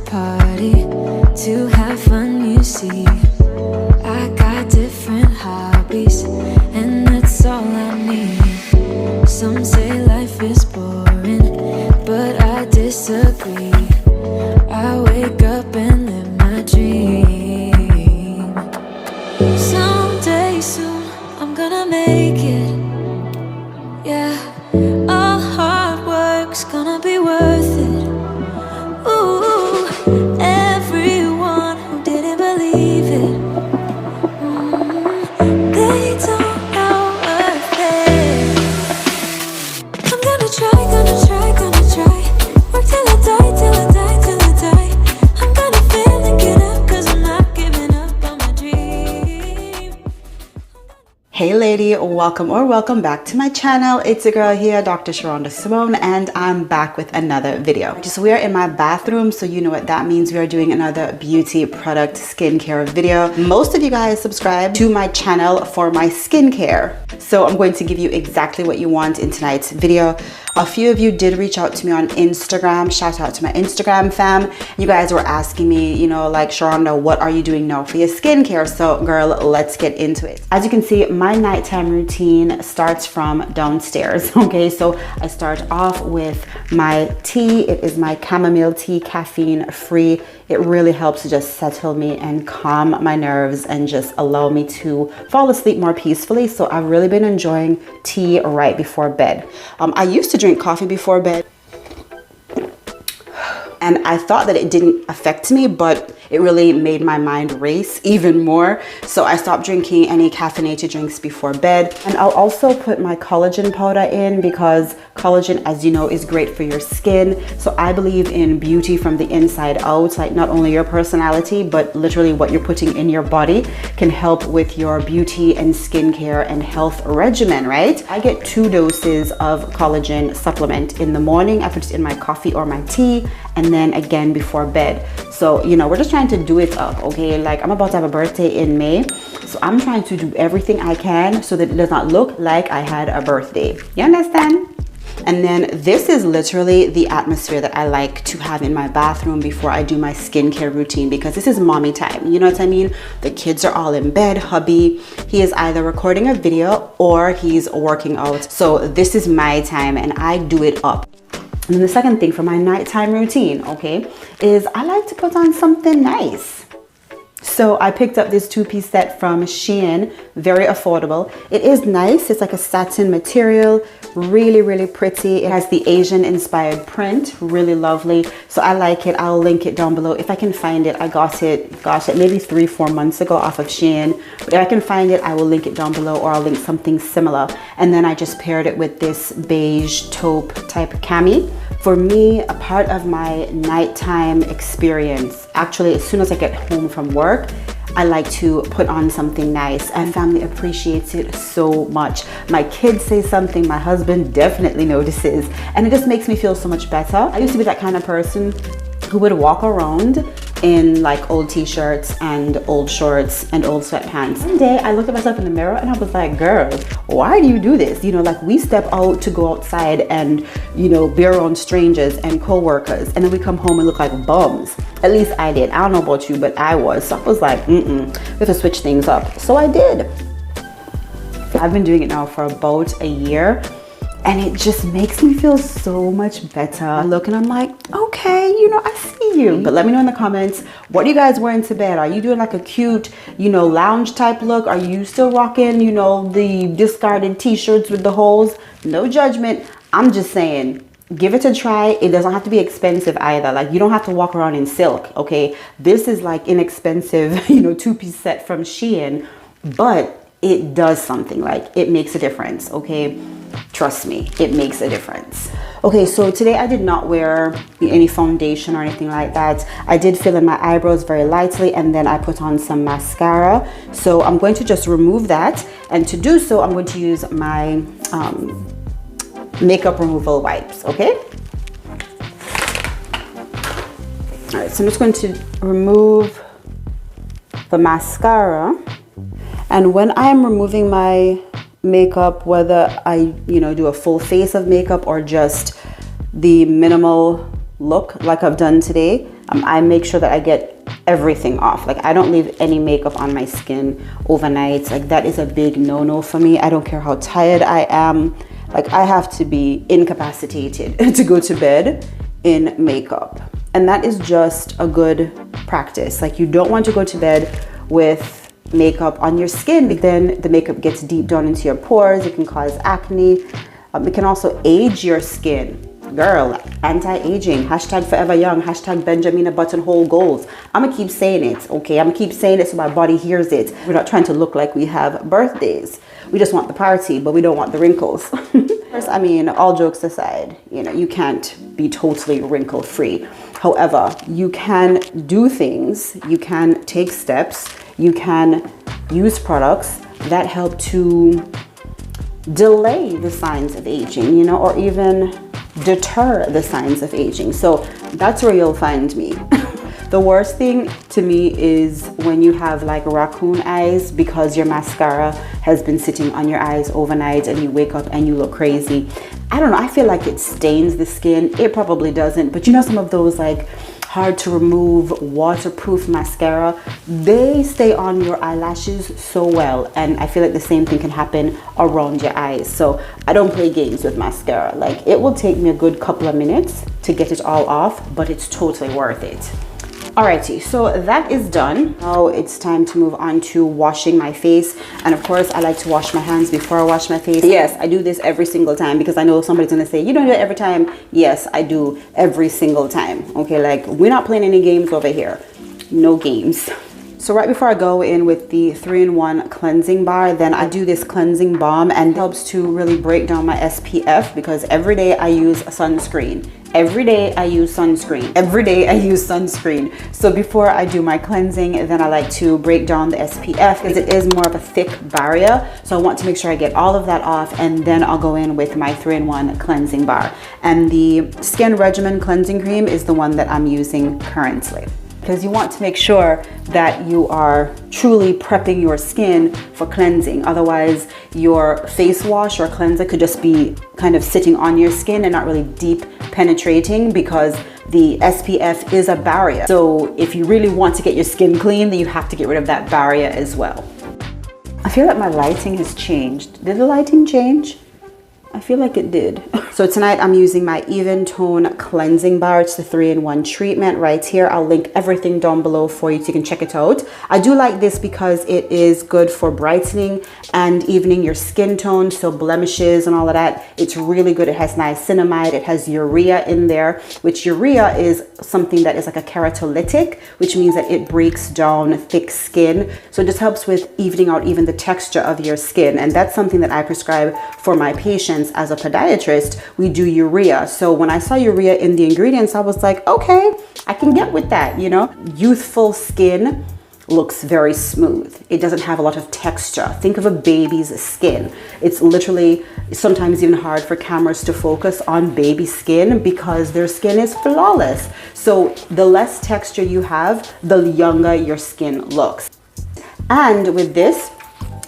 party to have fun, you see. I got different hobbies, and that's all I need. Some say life is boring, but I disagree. I wake up and live my dream. Someday soon, I'm gonna make it. Yeah, all hard work's gonna be worth it. Ooh, everyone who didn't believe it, they don't know worth it. I'm gonna try, gonna try, gonna try. Work till I die, till I die, till I die. I'm gonna fail and get up, 'cause I'm not giving up on my dream. Hey lady, welcome back to my channel. It's your girl here, Dr. Sherunda Simone, and I'm back with another video. So we are in my bathroom, so you know what that means. We are doing another beauty product skincare video. Most of you guys subscribe to my channel for my skincare, so I'm going to give you exactly what you want in tonight's video. A few of you did reach out to me on Instagram. Shout out to my Instagram fam. You guys were asking me, you know, like, Sherunda, what are you doing now for your skincare? So girl, let's get into it. As you can see, my nighttime routine starts from downstairs. Okay, so I start off with my tea. It is my chamomile tea, caffeine free. It really helps to just settle me and calm my nerves and just allow me to fall asleep more peacefully. So I've really been enjoying tea right before bed. I used to drink coffee before bed, and I thought that it didn't affect me, but it really made my mind race even more. So I stopped drinking any caffeinated drinks before bed. And I'll also put my collagen powder in, because collagen, as you know, is great for your skin. So I believe in beauty from the inside out, like not only your personality, but literally what you're putting in your body can help with your beauty and skincare and health regimen, right? I get 2 doses of collagen supplement in the morning. I put it in my coffee or my tea, and then again before bed. So, you know, we're just trying to do it up, okay? Like, I'm about to have a birthday in May, so I'm trying to do everything I can so that it does not look like I had a birthday. You understand? And then this is literally the atmosphere that I like to have in my bathroom before I do my skincare routine, because this is mommy time. You know what I mean? The kids are all in bed. Hubby, he is either recording a video or he's working out. So this is my time and I do it up. And then the second thing for my nighttime routine, okay, is I like to put on something nice. So I picked up this 2-piece set from Shein, very affordable. It is nice. It's like a satin material, really, really pretty. It has the Asian inspired print, really lovely. So I like it. I'll link it down below. If I can find it, I got it, gosh, maybe 3-4 months ago off of Shein. But if I can find it, I will link it down below, or I'll link something similar. And then I just paired it with this beige taupe type cami. For me, a part of my nighttime experience, actually as soon as I get home from work, I like to put on something nice, and family appreciates it so much. My kids say something, my husband definitely notices, and it just makes me feel so much better. I used to be that kind of person who would walk around in like old t-shirts and old shorts and old sweatpants. One day I looked at myself in the mirror and I was like, girl, why do you do this? You know, like, we step out to go outside and, you know, be around strangers and co-workers, and then we come home and look like bums. At least I did. I don't know about you, but I was. So I was like, we have to switch things up. So I did. I've been doing it now for about a year, and it just makes me feel so much better. I look and I'm like, okay, you know, I see you. But let me know in the comments, what are you guys wearing to bed? Are you doing like a cute, you know, lounge type look? Are you still rocking, you know, the discarded t-shirts with the holes? No judgment. I'm just saying, give it a try. It doesn't have to be expensive either. Like, you don't have to walk around in silk, okay? This is like inexpensive, you know, 2-piece set from Shein, but it does something. Like, it makes a difference, okay? Trust me, it makes a difference. Okay, so today I did not wear any foundation or anything like that. I did fill in my eyebrows very lightly, and then I put on some mascara. So I'm going to just remove that, and to do so, I'm going to use my makeup removal wipes, okay? All right, so I'm just going to remove the mascara, and when I'm removing my makeup, whether I, you know, do a full face of makeup or just the minimal look like I've done today, I make sure that I get everything off. Like, I don't leave any makeup on my skin overnight. Like, that is a big no-no for me. I don't care how tired I am. Like, I have to be incapacitated to go to bed in makeup. And that is just a good practice. Like, you don't want to go to bed with makeup on your skin, but then the makeup gets deep down into your pores. It can cause acne. It can also age your skin. Girl, anti-aging, hashtag forever young, hashtag Benjamina buttonhole goals. I'm gonna keep saying it, okay? I'm gonna keep saying it so my body hears it. We're not trying to look like we have birthdays. We just want the party, but we don't want the wrinkles. First, I mean, all jokes aside, you know, you can't be totally wrinkle free. However, you can do things, you can take steps, you can use products that help to delay the signs of aging, you know, or even deter the signs of aging. So that's where you'll find me. The worst thing to me is when you have like raccoon eyes because your mascara has been sitting on your eyes overnight and you wake up and you look crazy. I don't know, I feel like it stains the skin. It probably doesn't, but you know, some of those like hard to remove waterproof mascara, they stay on your eyelashes so well, and I feel like the same thing can happen around your eyes. So I don't play games with mascara. Like, it will take me a good couple of minutes to get it all off, but it's totally worth it. Alrighty, so that is done. Now it's time to move on to washing my face. And of course, I like to wash my hands before I wash my face. Yes, I do this every single time because I know somebody's gonna say, you don't do it every time. Yes, I do every single time. Okay, like, we're not playing any games over here. No games. So right before I go in with the 3-in-1 cleansing bar, then I do this cleansing balm, and it helps to really break down my SPF because every day I use sunscreen. Every day I use sunscreen. Every day I use sunscreen. So before I do my cleansing, then I like to break down the SPF because it is more of a thick barrier. So I want to make sure I get all of that off, and then I'll go in with my 3-in-1 cleansing bar. And the Skin Regimen cleansing cream is the one that I'm using currently, because you want to make sure that you are truly prepping your skin for cleansing. Otherwise, your face wash or cleanser could just be kind of sitting on your skin and not really deep penetrating, because the SPF is a barrier. So if you really want to get your skin clean, then you have to get rid of that barrier as well. I feel like my lighting has changed. Did the lighting change? I feel like it did. So tonight I'm using my Even Tone Cleansing Bar. It's the 3-in-1 treatment right here. I'll link everything down below for you so you can check it out. I do like this because it is good for brightening and evening your skin tone, so blemishes and all of that. It's really good. It has niacinamide. It has urea in there, which urea is something that is like a keratolytic, which means that it breaks down thick skin. So it just helps with evening out even the texture of your skin. And that's something that I prescribe for my patients. As a podiatrist, we do urea. So when I saw urea in the ingredients, I was like, okay, I can get with that, you know? Youthful skin looks very smooth. It doesn't have a lot of texture. Think of a baby's skin. It's literally sometimes even hard for cameras to focus on baby skin because their skin is flawless. So the less texture you have, the younger your skin looks. And with this,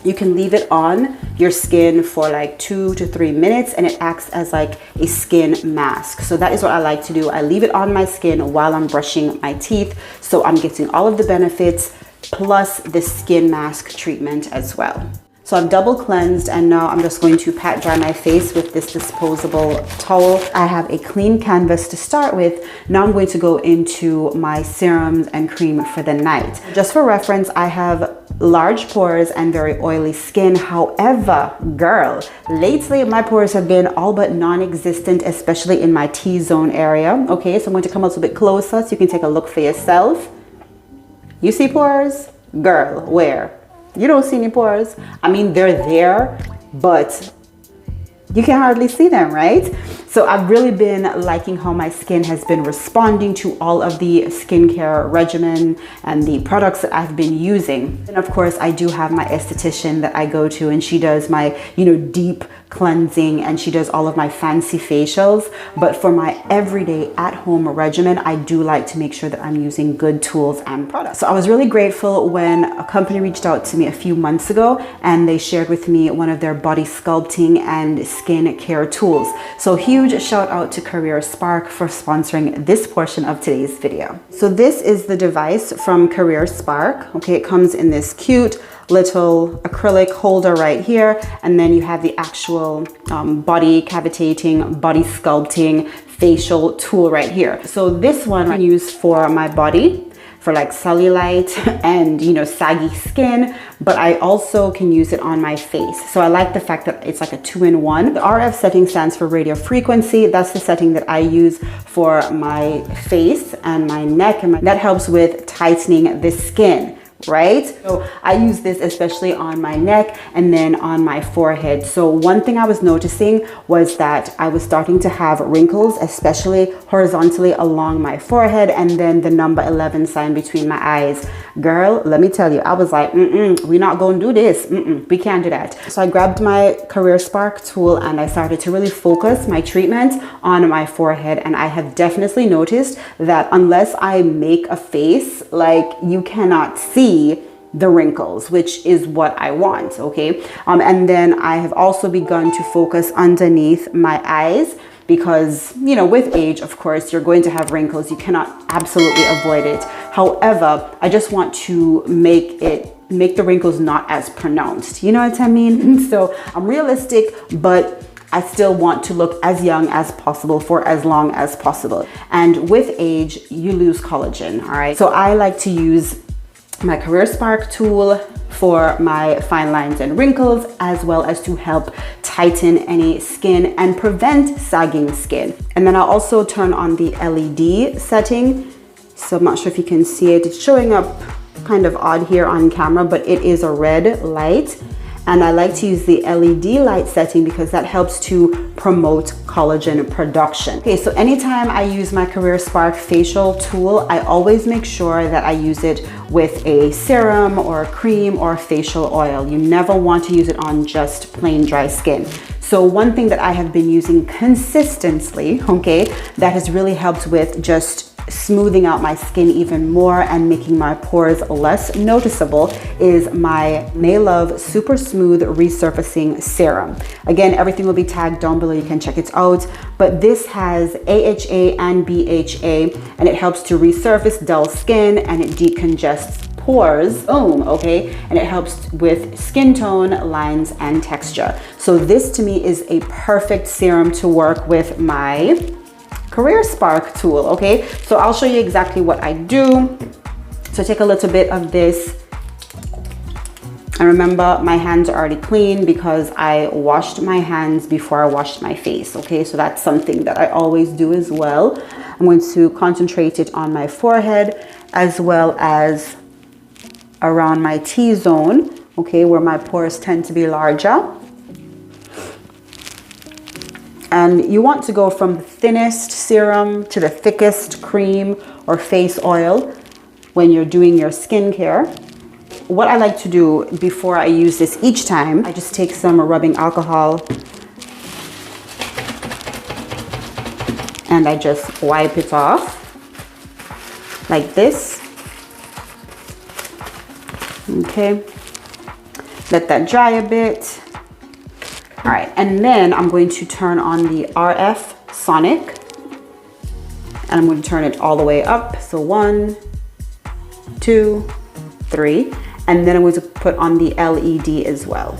you can leave it on your skin for like 2 to 3 minutes, and it acts as like a skin mask. So that is what I like to do. I leave it on my skin while I'm brushing my teeth. So I'm getting all of the benefits plus the skin mask treatment as well. So I've double cleansed, and now I'm just going to pat dry my face with this disposable towel. I have a clean canvas to start with. Now I'm going to go into my serums and cream for the night. Just for reference, I have large pores and very oily skin. However, girl, lately my pores have been all but non-existent, especially in my T-zone area. Okay, so I'm going to come a little bit closer so you can take a look for yourself. You see pores? Girl, where? You don't see any pores. I mean, they're there, but you can hardly see them, right? So I've really been liking how my skin has been responding to all of the skincare regimen and the products that I've been using. And of course, I do have my esthetician that I go to, and she does my, you know, deep cleansing, and she does all of my fancy facials. But for my everyday at-home regimen, I do like to make sure that I'm using good tools and products. So I was really grateful when a company reached out to me a few months ago and they shared with me one of their body sculpting and skin care tools. So huge shout out to Career Spark for sponsoring this portion of today's video. So this is the device from Career Spark. Okay, it comes in this cute little acrylic holder right here, and then you have the actual body cavitating, body sculpting facial tool right here. So this one I use for my body, for like cellulite and, you know, saggy skin, but I also can use it on my face. So I like the fact that it's like a 2-in-1. The RF setting stands for radio frequency. That's the setting that I use for my face and my neck, and that helps with tightening the skin, right? So I use this especially on my neck and then on my forehead. So one thing I was noticing was that I was starting to have wrinkles, especially horizontally along my forehead, and then the number 11 sign between my eyes. Girl, let me tell you, I was like, we're not going to do this. We can't do that. So I grabbed my Career Spark tool and I started to really focus my treatment on my forehead. And I have definitely noticed that unless I make a face, like, you cannot see the wrinkles, which is what I want. Okay. And then I have also begun to focus underneath my eyes, because, you know, with age, of course, you're going to have wrinkles. You cannot absolutely avoid it. However, I just want to make the wrinkles not as pronounced. You know what I mean? So I'm realistic, but I still want to look as young as possible for as long as possible. And with age, you lose collagen. All right. So I like to use my Career Spark tool for my fine lines and wrinkles, as well as to help tighten any skin and prevent sagging skin. And then I'll also turn on the LED setting. So I'm not sure if you can see it. It's showing up kind of odd here on camera, but it is a red light. And I like to use the LED light setting because that helps to promote collagen production. Okay, so anytime I use my Career Spark facial tool, I always make sure that I use it with a serum or a cream or a facial oil. You never want to use it on just plain dry skin. So one thing that I have been using consistently, okay, that has really helped with just smoothing out my skin even more and making my pores less noticeable is my Maelove Super Smooth Resurfacing Serum. Again, everything will be tagged down below. You can check it out. But this has AHA and BHA, and it helps to resurface dull skin and it decongests pores. Boom, okay, and it helps with skin tone, lines, and texture. So this to me is a perfect serum to work with my Career Spark tool. Okay, so I'll show you exactly what I do. So take a little bit of this, and remember, my hands are already clean because I washed my hands before I washed my face. Okay, so that's something that I always do as well. I'm going to concentrate it on my forehead as well as around my T-zone, okay, where my pores tend to be larger. And you want to go from the thinnest serum to the thickest cream or face oil when you're doing your skincare. What I like to do before I use this each time, I just take some rubbing alcohol and I just wipe it off like this. Okay, let that dry a bit. All right, and then I'm going to turn on the RF Sonic, and I'm going to turn it all the way up. So 1, 2, 3, and then I'm going to put on the LED as well.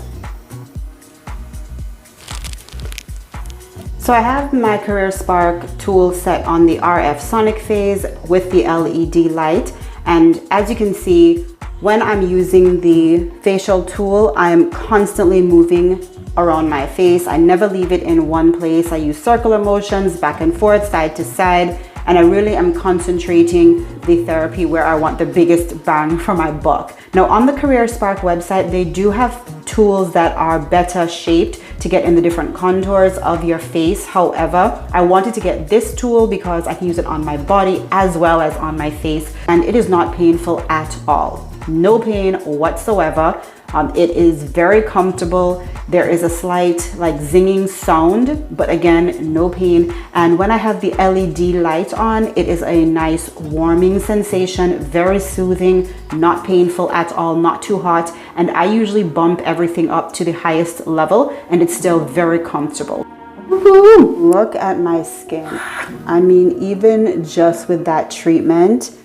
So I have my Career Spark tool set on the RF Sonic phase with the LED light, and as you can see, when I'm using the facial tool, I'm constantly moving around my face. I never leave it in one place. I use circular motions back and forth, side to side, and I really am concentrating the therapy where I want the biggest bang for my buck. Now on the Career Spark website, they do have tools that are better shaped to get in the different contours of your face. However, I wanted to get this tool because I can use it on my body as well as on my face, and it is not painful at all. No pain whatsoever. It is very comfortable. There is a slight like zinging sound, but again, no pain. And when I have the LED light on, it is a nice warming sensation, very soothing, not painful at all, not too hot. And I usually bump everything up to the highest level and it's still very comfortable. Look at my skin. I mean, even just with that treatment,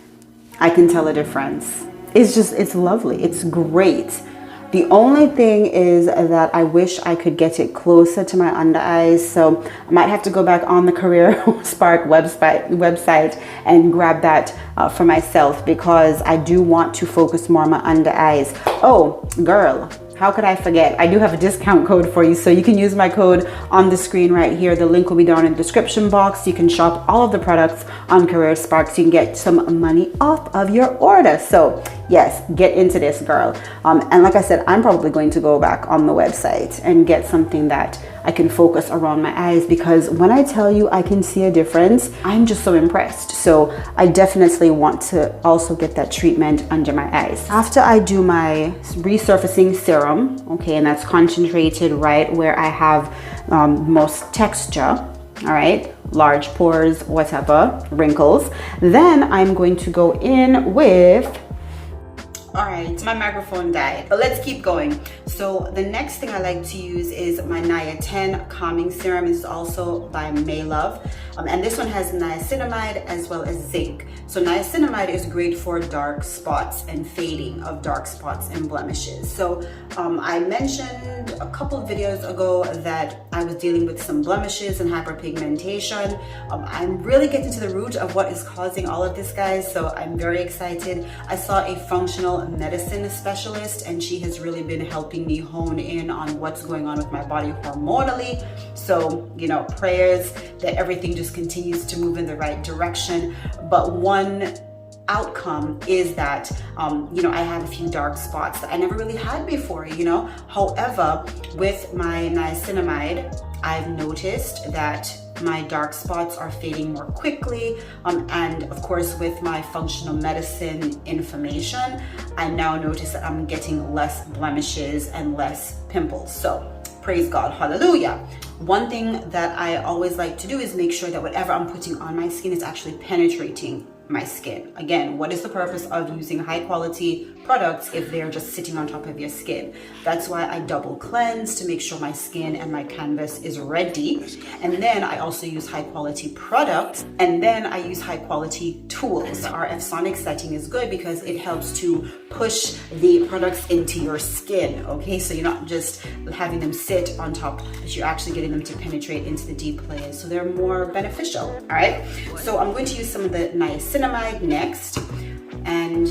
I can tell a difference. It's lovely. It's great. The only thing is that I wish I could get it closer to my under eyes. So I might have to go back on the Career Spark website and grab that for myself, because I do want to focus more on my under eyes. Oh, girl. How could I forget? I do have a discount code for you, so you can use my code on the screen right here. The link will be down in the description box. You can shop all of the products on Career Spark so you can get some money off of your order. So yes, get into this, girl. And like I said, I'm probably going to go back on the website and get something that I can focus around my eyes, because when I tell you I can see a difference, I'm just so impressed. So I definitely want to also get that treatment under my eyes. After I do my resurfacing serum, okay, and that's concentrated right where I have most texture, all right, large pores, whatever, wrinkles, then I'm going to go in with, all right, my microphone died, but let's keep going. So the next thing I like to use is my Niatin Calming Serum. This is also by Maelove. And this one has niacinamide as well as zinc. So niacinamide is great for dark spots and fading of dark spots and blemishes. So I mentioned a couple of videos ago that I was dealing with some blemishes and hyperpigmentation. I'm really getting to the root of what is causing all of this, guys. So I'm very excited. I saw a functional medicine specialist and she has really been helping me hone in on what's going on with my body hormonally. So, you know, prayers that everything just continues to move in the right direction. But one outcome is that, you know, I have a few dark spots that I never really had before, you know. However, with my niacinamide, I've noticed that my dark spots are fading more quickly, and of course with my functional medicine information, I now notice that I'm getting less blemishes and less pimples. So praise God, hallelujah. One thing that I always like to do is make sure that whatever I'm putting on my skin is actually penetrating my skin. Again, what is the purpose of using high quality products if they're just sitting on top of your skin? That's why I double cleanse to make sure my skin and my canvas is ready. And then I also use high quality products, and then I use high quality tools. The RF sonic setting is good because it helps to push the products into your skin, okay? So you're not just having them sit on top, but you're actually getting them to penetrate into the deep layers. So they're more beneficial, all right? So I'm going to use some of the niacinamide next. And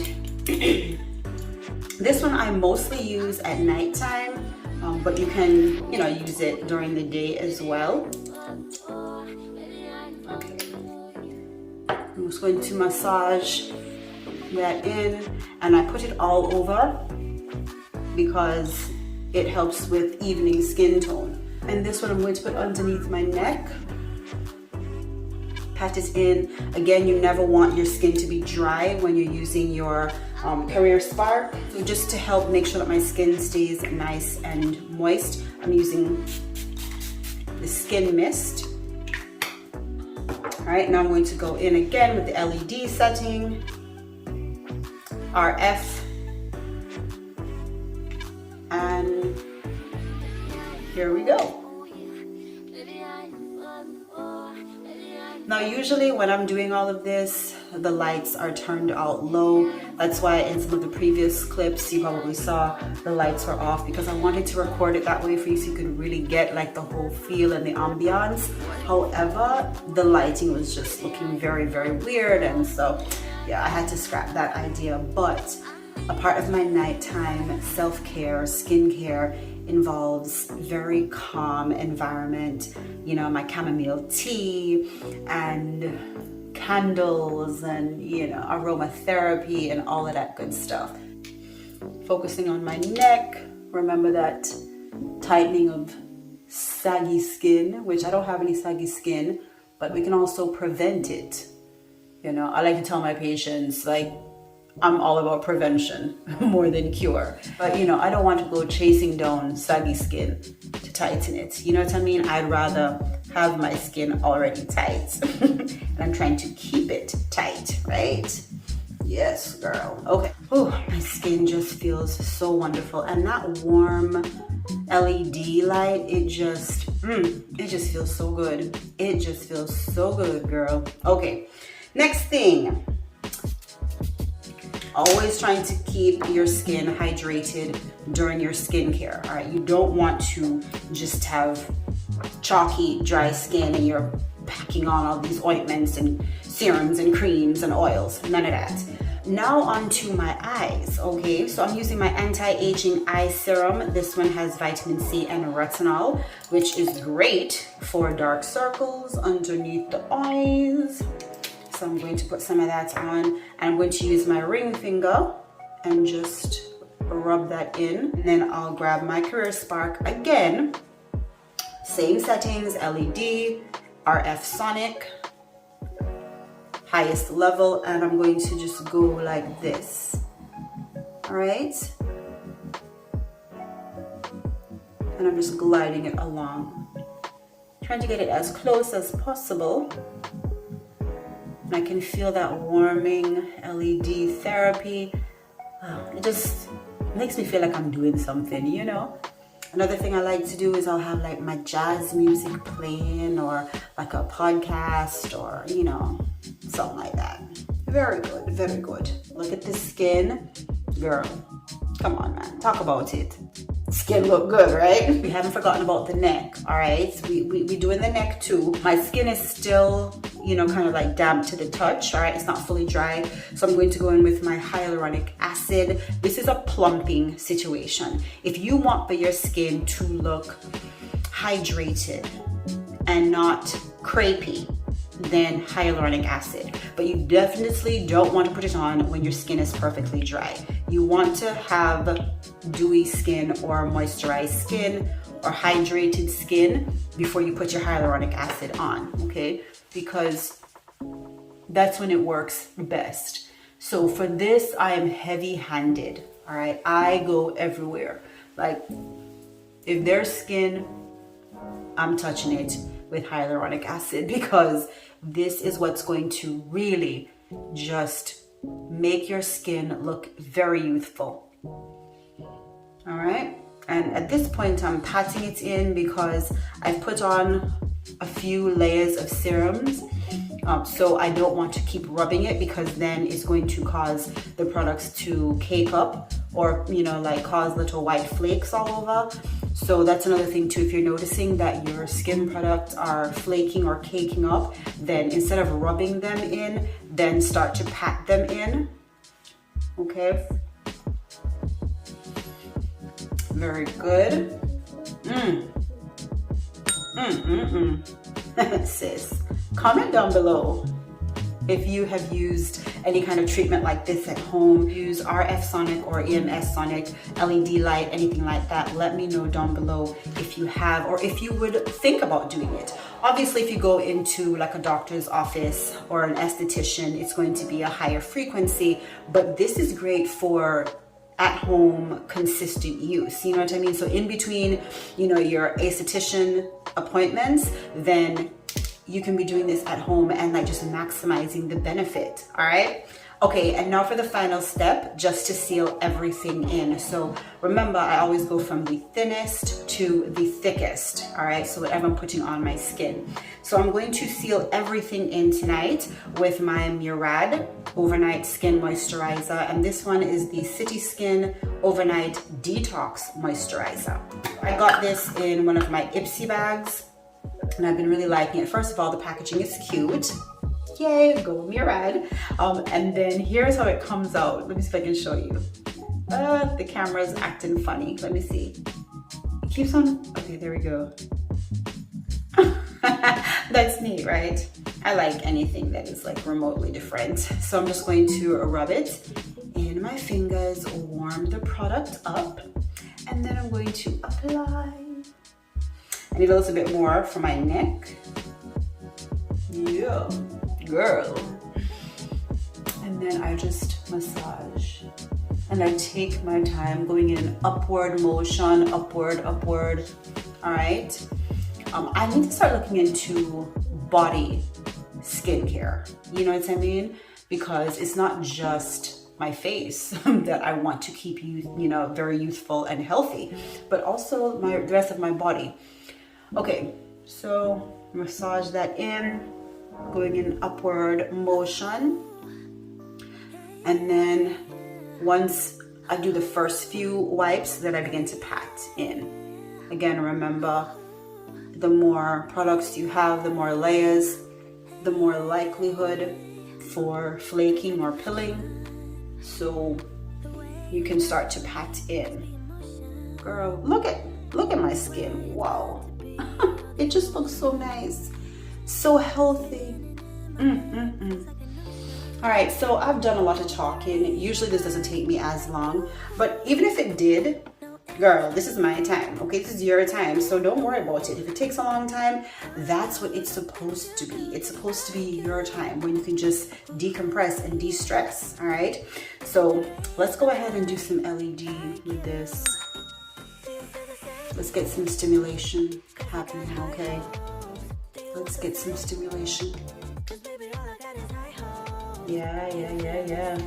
this one I mostly use at nighttime, but you can, you know, use it during the day as well. Okay. I'm just going to massage that in, and I put it all over because it helps with evening skin tone. And this one I'm going to put underneath my neck. Pat it in. Again, you never want your skin to be dry when you're using your Career Spark. So just to help make sure that my skin stays nice and moist, I'm using the Skin Mist. All right, now I'm going to go in again with the LED setting, RF, and here we go. Now usually when I'm doing all of this, the lights are turned out low. That's why in some of the previous clips you probably saw the lights were off, because I wanted to record it that way for you so you could really get like the whole feel and the ambiance. However, the lighting was just looking very, very weird, and so yeah, I had to scrap that idea. But a part of my nighttime self-care, skincare involves very calm environment, you know, my chamomile tea and candles and, you know, aromatherapy and all of that good stuff. Focusing on my neck, remember that tightening of saggy skin, which I don't have any saggy skin, but we can also prevent it. You know, I like to tell my patients, like, I'm all about prevention more than cure. But you know, I don't want to go chasing down saggy skin to tighten it. You know what I mean? I'd rather have my skin already tight. And I'm trying to keep it tight, right? Yes, girl. Okay. Oh, my skin just feels so wonderful. And that warm LED light, it just feels so good. It just feels so good, girl. Okay. Next thing. Always trying to keep your skin hydrated during your skincare. All right. You don't want to just have chalky, dry skin and you're packing on all these ointments and serums and creams and oils. None of that. Now onto my eyes. Okay, so I'm using my anti-aging eye serum. This one has vitamin C and retinol, which is great for dark circles underneath the eyes. So I'm going to put some of that on, and I'm going to use my ring finger and just rub that in. And then I'll grab my Career Spark again. Same settings, LED, RF Sonic, highest level, and I'm going to just go like this. All right. And I'm just gliding it along. Trying to get it as close as possible. And I can feel that warming LED therapy. It just makes me feel like I'm doing something, you know? Another thing I like to do is I'll have like my jazz music playing or like a podcast or, you know, something like that. Very good, very good. Look at the skin. Girl, come on, man. Talk about it. Skin look good, right? We haven't forgotten about the neck, all right? We doing the neck too. My skin is still, you know, kind of like damp to the touch, all right? It's not fully dry. So I'm going to go in with my hyaluronic acid. This is a plumping situation. If you want for your skin to look hydrated and not crepey, then hyaluronic acid. But you definitely don't want to put it on when your skin is perfectly dry. You want to have dewy skin or moisturized skin or hydrated skin before you put your hyaluronic acid on, okay? Because that's when it works best. So for this, I am heavy-handed, all right? I go everywhere. Like, if there's skin, I'm touching it with hyaluronic acid because this is what's going to really just make your skin look very youthful. All right, and at this point I'm patting it in because I've put on a few layers of serums, so I don't want to keep rubbing it because then it's going to cause the products to cake up or, you know, like cause little white flakes all over. So that's another thing too. If you're noticing that your skin products are flaking or caking up, then instead of rubbing them in, then start to pat them in. Okay. Very good. Sis, comment down below if you have used any kind of treatment like this at home. Use RF Sonic or EMS Sonic, LED light, anything like that. Let me know down below if you have, or if you would think about doing it. Obviously, if you go into like a doctor's office or an esthetician, it's going to be a higher frequency, but this is great for at-home consistent use. You know what I mean? So in between, you know, your esthetician appointments, then you can be doing this at home and like just maximizing the benefit. All right. Okay, and now for the final step, just to seal everything in. So remember, I always go from the thinnest to the thickest, all right? So whatever I'm putting on my skin. So I'm going to seal everything in tonight with my Murad Overnight Skin Moisturizer. And this one is the City Skin Overnight Detox Moisturizer. I got this in one of my Ipsy bags, and I've been really liking it. First of all, the packaging is cute. Yay, go Murad. And then here's how it comes out. Let me see if I can show you. The camera's acting funny. Let me see. It keeps on. Okay, there we go. That's neat, right? I like anything that is like remotely different. So I'm just going to rub it in my fingers, warm the product up, and then I'm going to apply. I need a little bit more for my neck. Yeah. Girl. and then I just massage. And I take my time going in an upward motion, upward. All right. I need to start looking into body skincare. You know what I mean? Because it's not just my face that I want to keep very youthful and healthy, but also the rest of my body. Okay, so massage that in, going in upward motion, and then once I do the first few wipes, then I begin to pat in. Again, remember, the more products you have, the more layers, the more likelihood for flaking or pilling. So you can start to pat in. Girl, look at my skin. Wow. It just looks so nice, so healthy. All right, so I've done a lot of talking. Usually this doesn't take me as long, but even if it did, girl, this is my time, okay? This is your time, so don't worry about it. If it takes a long time, that's what it's supposed to be. It's supposed to be your time when you can just decompress and de-stress, all right? So let's go ahead and do some LED with this. Let's get some stimulation happening, okay? Let's get some stimulation. Yeah.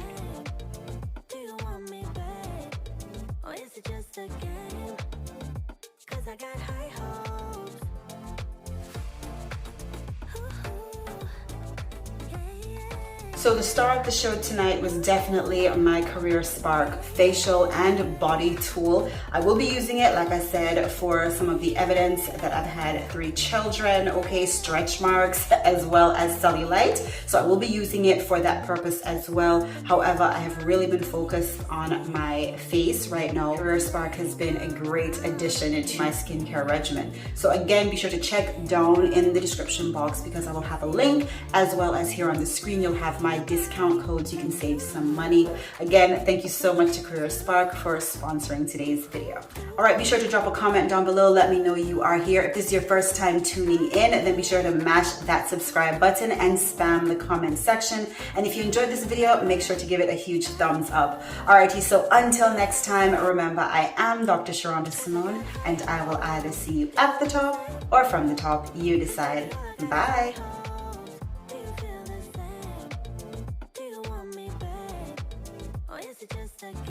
So the star of the show tonight was definitely my Career Spark facial and body tool. I will be using it, like I said, for some of the evidence that I've had 3 children, okay, stretch marks, as well as cellulite. So I will be using it for that purpose as well. However, I have really been focused on my face right now. Career Spark has been a great addition to my skincare regimen. So again, be sure to check down in the description box because I will have a link, as well as here on the screen, you'll have my discount codes. You can save some money. Again, thank you so much to Career Spark for sponsoring today's video. All right, be sure to drop a comment down below. Let me know you are here. If this is your first time tuning in, then be sure to mash that subscribe button and spam the comment section. And if you enjoyed this video, make sure to give it a huge thumbs up. Alrighty, so until next time, remember, I am Dr. Sherunda Simone, and I will either see you at the top or from the top. You decide. Bye.